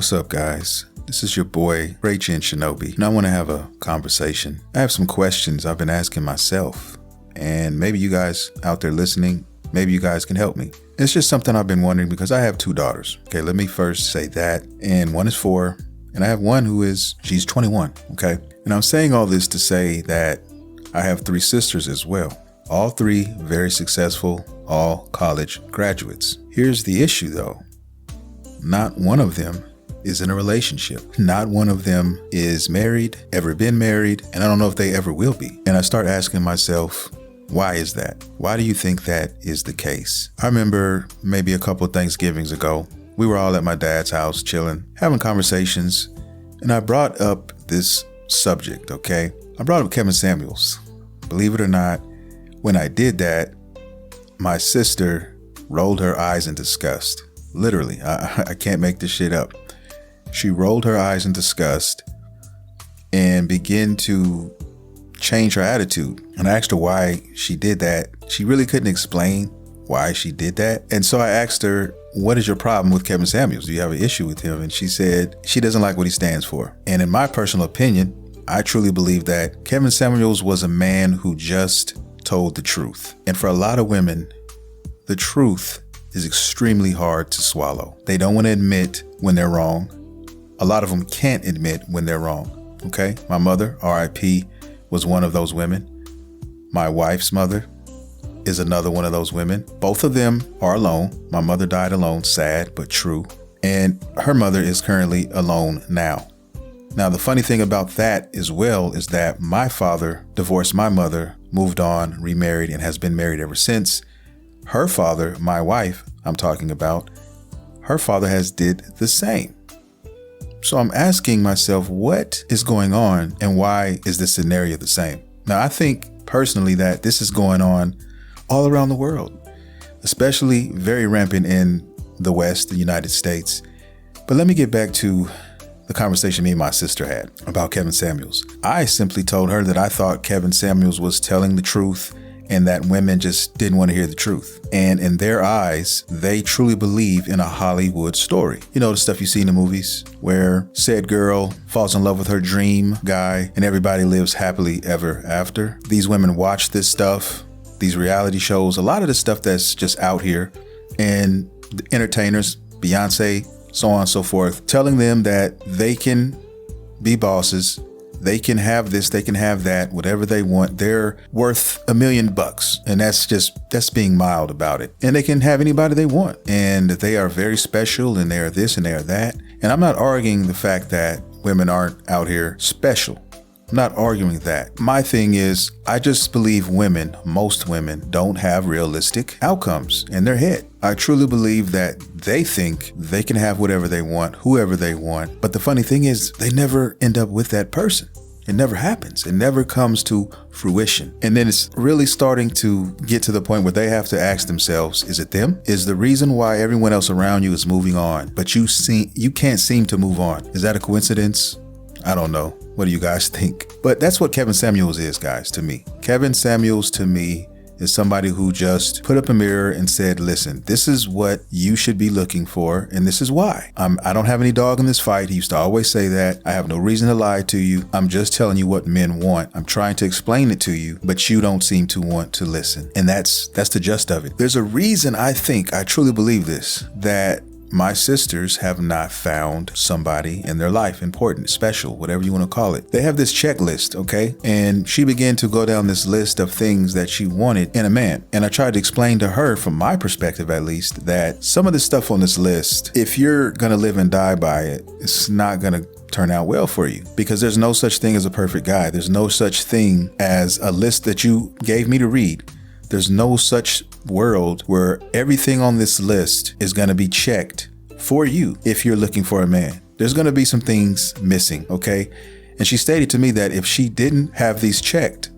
What's up, guys? This is your boy, Ray Chin Shinobi, and I want to have a conversation. I have some questions I've been asking myself, and maybe you guys out there listening, maybe you guys can help me. It's just something I've been wondering because I have two daughters. Okay, let me first say that. And one is 4, and I have one she's 21, okay? And I'm saying all this to say that I have 3 sisters as well. All 3 very successful, all college graduates. Here's the issue though. Not one of them is in a relationship. Not one of them is married, ever been married, and I don't know if they ever will be. And I start asking myself, why is that? Why do you think that is the case? I remember maybe a couple of Thanksgivings ago, we were all at my dad's house chilling, having conversations, and I brought up this subject, okay? I brought up Kevin Samuels. Believe it or not, when I did that, my sister rolled her eyes in disgust. Literally, I can't make this shit up. She rolled her eyes in disgust and began to change her attitude. And I asked her why she did that. She really couldn't explain why she did that. And so I asked her, what is your problem with Kevin Samuels? Do you have an issue with him? And she said she doesn't like what he stands for. And in my personal opinion, I truly believe that Kevin Samuels was a man who just told the truth. And for a lot of women, the truth is extremely hard to swallow. They don't want to admit when they're wrong. A lot of them can't admit when they're wrong. Okay? My mother, RIP, was one of those women. My wife's mother is another one of those women. Both of them are alone. My mother died alone, sad but true. And her mother is currently alone now. Now, the funny thing about that as well is that my father divorced my mother, moved on, remarried, and has been married ever since. Her father, my wife I'm talking about, her father has did the same. So I'm asking myself, what is going on and why is this scenario the same? Now, I think personally that this is going on all around the world, especially very rampant in the West, the United States. But let me get back to the conversation me and my sister had about Kevin Samuels. I simply told her that I thought Kevin Samuels was telling the truth and that women just didn't want to hear the truth. And in their eyes, they truly believe in a Hollywood story. You know, the stuff you see in the movies where said girl falls in love with her dream guy and everybody lives happily ever after. These women watch this stuff, these reality shows, a lot of the stuff that's just out here, and the entertainers, Beyonce, so on and so forth, telling them that they can be bosses. They can have this, they can have that, whatever they want. They're worth $1 million. And that's being mild about it. And they can have anybody they want. And they are very special and they are this and they are that. And I'm not arguing the fact that women aren't out here special. I'm not arguing that. My thing is, I just believe most women don't have realistic outcomes in their head. I truly believe that they think they can have whatever they want, whoever they want. But the funny thing is, they never end up with that person. It never happens. It never comes to fruition. And then it's really starting to get to the point where they have to ask themselves, is it them? Is the reason why everyone else around you is moving on, but you can't seem to move on? Is that a coincidence? I don't know. What do you guys think? But that's what Kevin Samuels is, guys, to me. Kevin Samuels, to me, is somebody who just put up a mirror and said, listen, this is what you should be looking for, and this is why. I don't have any dog in this fight. He used to always say that. I have no reason to lie to you. I'm just telling you what men want. I'm trying to explain it to you, but you don't seem to want to listen. And that's the gist of it. There's a reason I truly believe this, that my sisters have not found somebody in their life, important, special, whatever you want to call it. They have this checklist, okay? And she began to go down this list of things that she wanted in a man. And I tried to explain to her, from my perspective at least, that some of the stuff on this list, if you're going to live and die by it, it's not going to turn out well for you, because there's no such thing as a perfect guy. There's no such thing as a list that you gave me to read. There's no such world where everything on this list is going to be checked for you if you're looking for a man. There's going to be some things missing, okay? And she stated to me that if she didn't have these checked,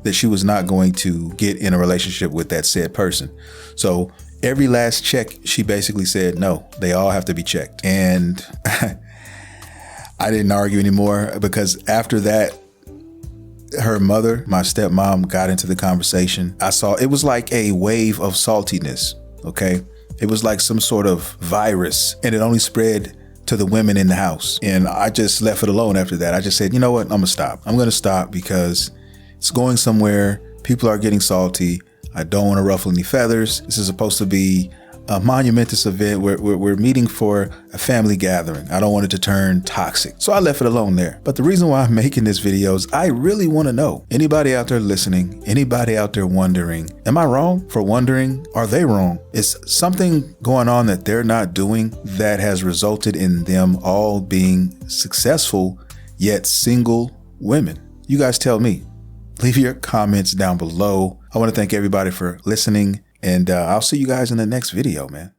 that she was not going to get in a relationship with that said person. So every last check, she basically said, no, they all have to be checked. And I didn't argue anymore, because after that, her mother, my stepmom, got into the conversation. I saw it was like a wave of saltiness, okay? It was like some sort of virus, and it only spread to the women in the house. And I just left it alone after that. I just said, you know what? I'm gonna stop. I'm gonna stop because it's going somewhere. People are getting salty. I don't want to ruffle any feathers. This is supposed to be a monumentous event. We're meeting for a family gathering. I don't want it to turn toxic. So I left it alone there. But the reason why I'm making this video is I really want to know, anybody out there listening, anybody out there wondering, am I wrong for wondering? Are they wrong? Is something going on that they're not doing that has resulted in them all being successful, yet single women? You guys tell me. Leave your comments down below. I want to thank everybody for listening, and I'll see you guys in the next video, man.